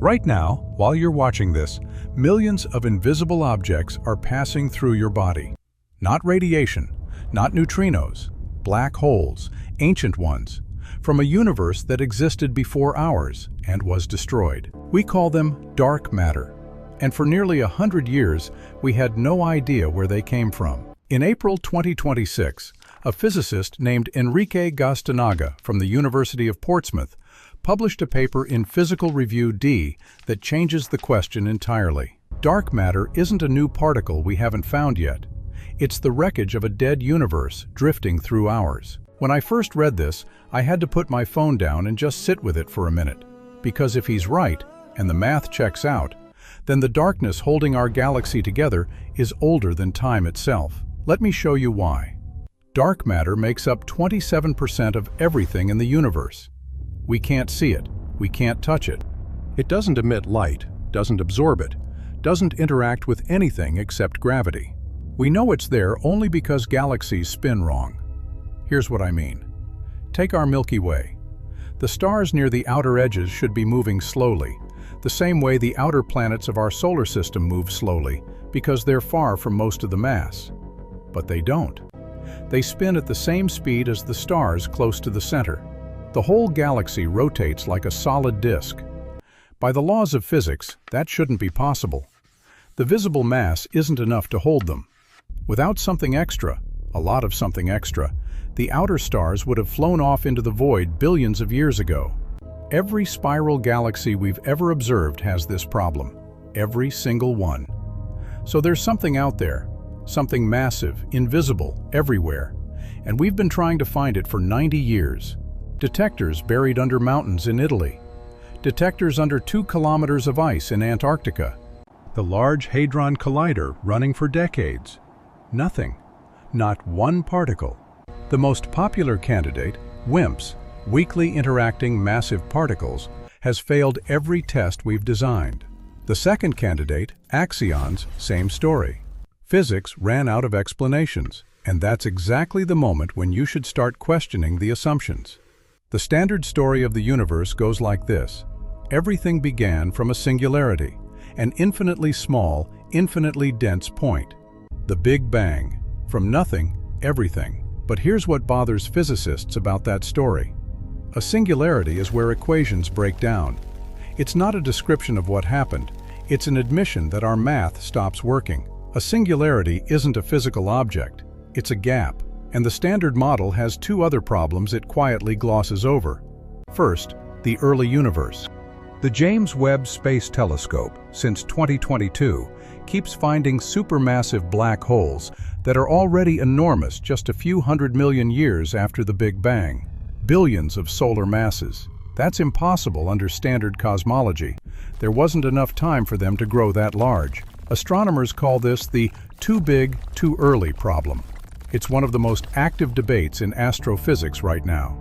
Right now, while you're watching this, millions of invisible objects are passing through your body. Not radiation, not neutrinos, black holes, ancient ones, from a universe that existed before ours and was destroyed. We call them dark matter, and for nearly 100 years, we had no idea where they came from. In April 2026, a physicist named Enrique Gaztanaga from the University of Portsmouth published a paper in Physical Review D that changes the question entirely. Dark matter isn't a new particle we haven't found yet. It's the wreckage of a dead universe drifting through ours. When I first read this, I had to put my phone down and just sit with it for a minute. Because if he's right, and the math checks out, then the darkness holding our galaxy together is older than time itself. Let me show you why. Dark matter makes up 27% of everything in the universe. We can't see it. We can't touch it. It doesn't emit light, doesn't absorb it, doesn't interact with anything except gravity. We know it's there only because galaxies spin wrong. Here's what I mean. Take our Milky Way. The stars near the outer edges should be moving slowly, the same way the outer planets of our solar system move slowly, because they're far from most of the mass. But they don't. They spin at the same speed as the stars close to the center. The whole galaxy rotates like a solid disk. By the laws of physics, that shouldn't be possible. The visible mass isn't enough to hold them. Without something extra, a lot of something extra, the outer stars would have flown off into the void billions of years ago. Every spiral galaxy we've ever observed has this problem. Every single one. So there's something out there. Something massive, invisible, everywhere, and we've been trying to find it for 90 years. Detectors buried under mountains in Italy. Detectors under 2 kilometers of ice in Antarctica. The Large Hadron Collider running for decades. Nothing. Not one particle. The most popular candidate, WIMPs, weakly interacting massive particles, has failed every test we've designed. The second candidate, axions, same story. Physics ran out of explanations, and that's exactly the moment when you should start questioning the assumptions. The standard story of the universe goes like this. Everything began from a singularity, an infinitely small, infinitely dense point. The Big Bang. From nothing, everything. But here's what bothers physicists about that story. A singularity is where equations break down. It's not a description of what happened. It's an admission that our math stops working. A singularity isn't a physical object, it's a gap, and the Standard Model has 2 other problems it quietly glosses over. First, the early universe. The James Webb Space Telescope, since 2022, keeps finding supermassive black holes that are already enormous just a few 100 million years after the Big Bang. Billions of solar masses. That's impossible under standard cosmology. There wasn't enough time for them to grow that large. Astronomers call this the too big, too early problem. It's one of the most active debates in astrophysics right now.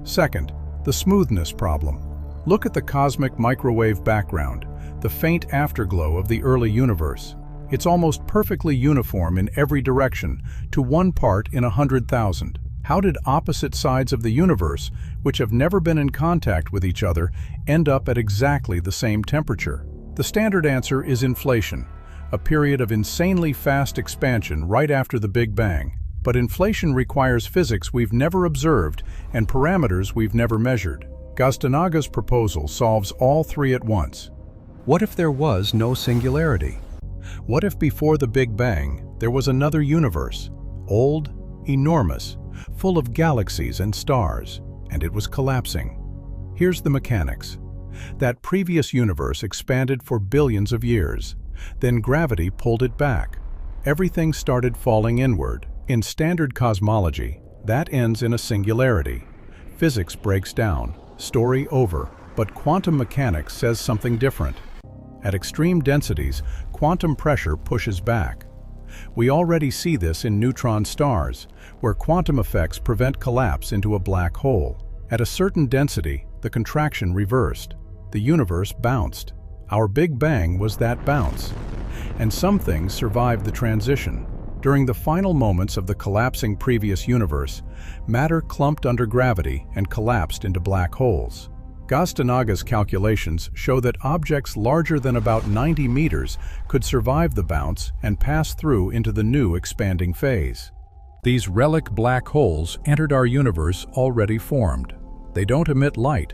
Second, the smoothness problem. Look at the cosmic microwave background, the faint afterglow of the early universe. It's almost perfectly uniform in every direction, to 1 part in 100,000. How did opposite sides of the universe, which have never been in contact with each other, end up at exactly the same temperature? The standard answer is inflation. A period of insanely fast expansion right after the Big Bang. But inflation requires physics we've never observed and parameters we've never measured. Gaztanaga's proposal solves all 3 at once. What if there was no singularity? What if before the Big Bang there was another universe, old, enormous, full of galaxies and stars, and it was collapsing? Here's the mechanics. That previous universe expanded for billions of years. Then gravity pulled it back. Everything started falling inward. In standard cosmology, that ends in a singularity. Physics breaks down, story over, but quantum mechanics says something different. At extreme densities, quantum pressure pushes back. We already see this in neutron stars, where quantum effects prevent collapse into a black hole. At a certain density, the contraction reversed. The universe bounced. Our Big Bang was that bounce. And some things survived the transition. During the final moments of the collapsing previous universe, matter clumped under gravity and collapsed into black holes. Gaztanaga's calculations show that objects larger than about 90 meters could survive the bounce and pass through into the new expanding phase. These relic black holes entered our universe already formed. They don't emit light.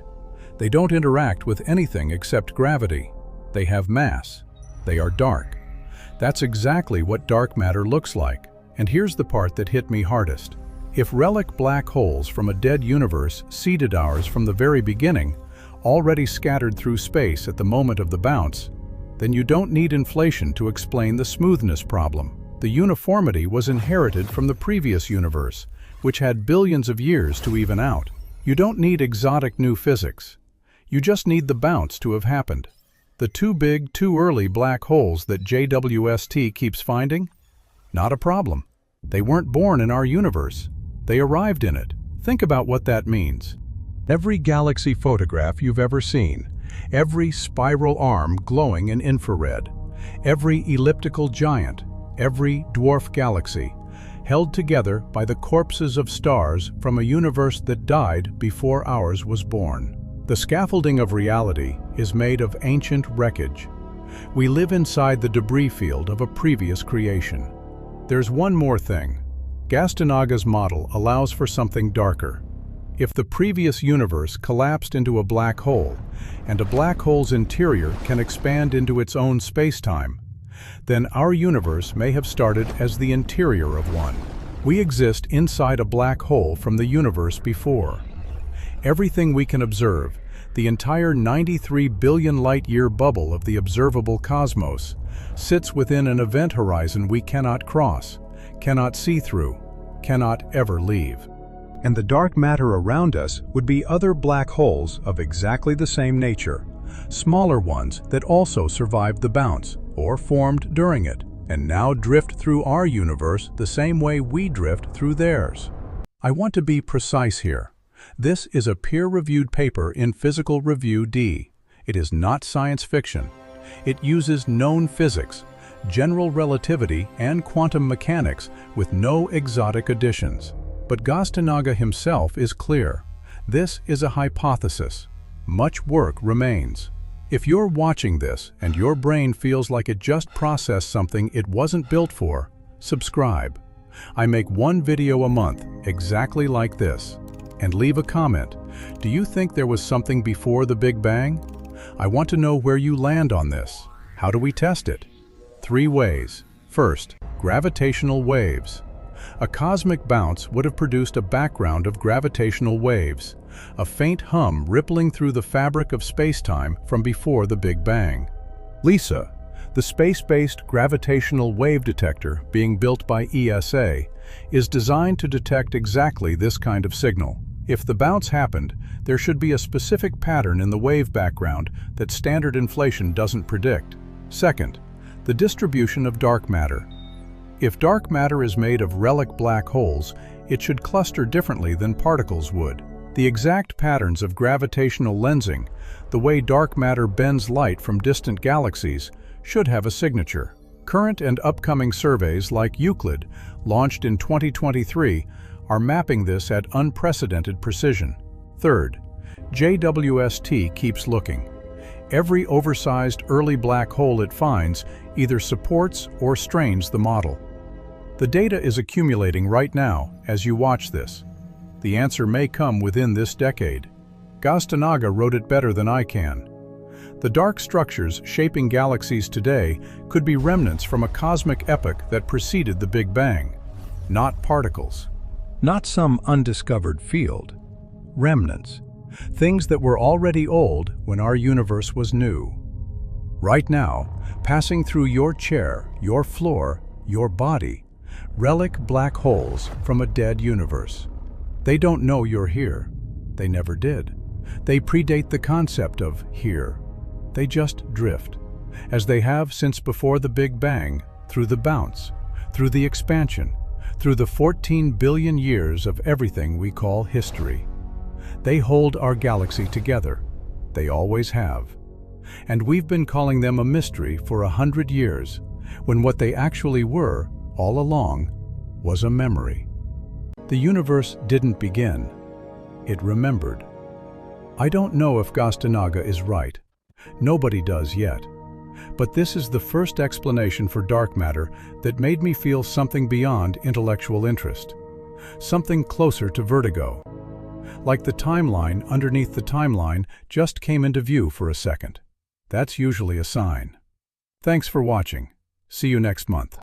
They don't interact with anything except gravity. They have mass. They are dark. That's exactly what dark matter looks like. And here's the part that hit me hardest. If relic black holes from a dead universe seeded ours from the very beginning, already scattered through space at the moment of the bounce, then you don't need inflation to explain the smoothness problem. The uniformity was inherited from the previous universe, which had billions of years to even out. You don't need exotic new physics. You just need the bounce to have happened. The too big, too early black holes that JWST keeps finding? Not a problem. They weren't born in our universe. They arrived in it. Think about what that means. Every galaxy photograph you've ever seen, every spiral arm glowing in infrared, every elliptical giant, every dwarf galaxy, held together by the corpses of stars from a universe that died before ours was born. The scaffolding of reality is made of ancient wreckage. We live inside the debris field of a previous creation. There's one more thing. Gaztanaga's model allows for something darker. If the previous universe collapsed into a black hole, and a black hole's interior can expand into its own space-time, then our universe may have started as the interior of one. We exist inside a black hole from the universe before. Everything we can observe, the entire 93 billion light-year bubble of the observable cosmos, sits within an event horizon we cannot cross, cannot see through, cannot ever leave. And the dark matter around us would be other black holes of exactly the same nature, smaller ones that also survived the bounce, or formed during it, and now drift through our universe the same way we drift through theirs. I want to be precise here. This is a peer-reviewed paper in Physical Review D. It is not science fiction. It uses known physics, general relativity, and quantum mechanics with no exotic additions. But Gaztanaga himself is clear. This is a hypothesis. Much work remains. If you're watching this and your brain feels like it just processed something it wasn't built for, subscribe. I make one video a month exactly like this. And leave a comment. Do you think there was something before the Big Bang? I want to know where you land on this. How do we test it? 3 ways. First, gravitational waves. A cosmic bounce would have produced a background of gravitational waves, a faint hum rippling through the fabric of space-time from before the Big Bang. LISA, the space-based gravitational wave detector being built by ESA, is designed to detect exactly this kind of signal. If the bounce happened, there should be a specific pattern in the wave background that standard inflation doesn't predict. Second, the distribution of dark matter. If dark matter is made of relic black holes, it should cluster differently than particles would. The exact patterns of gravitational lensing, the way dark matter bends light from distant galaxies, should have a signature. Current and upcoming surveys like Euclid, launched in 2023, are mapping this at unprecedented precision. Third, JWST keeps looking. Every oversized early black hole it finds either supports or strains the model. The data is accumulating right now as you watch this. The answer may come within this decade. Gaztanaga wrote it better than I can. The dark structures shaping galaxies today could be remnants from a cosmic epoch that preceded the Big Bang, not particles. Not some undiscovered field. Remnants. Things that were already old when our universe was new. Right now, passing through your chair, your floor, your body, relic black holes from a dead universe. They don't know you're here. They never did. They predate the concept of here. They just drift, as they have since before the Big Bang, through the bounce, through the expansion, through the 14 billion years of everything we call history. They hold our galaxy together. They always have. And we've been calling them a mystery for 100 years, when what they actually were, all along, was a memory. The universe didn't begin. It remembered. I don't know if Gaztanaga is right. Nobody does yet. But this is the first explanation for dark matter that made me feel something beyond intellectual interest. Something closer to vertigo. Like the timeline underneath the timeline just came into view for a second. That's usually a sign. Thanks for watching. See you next month.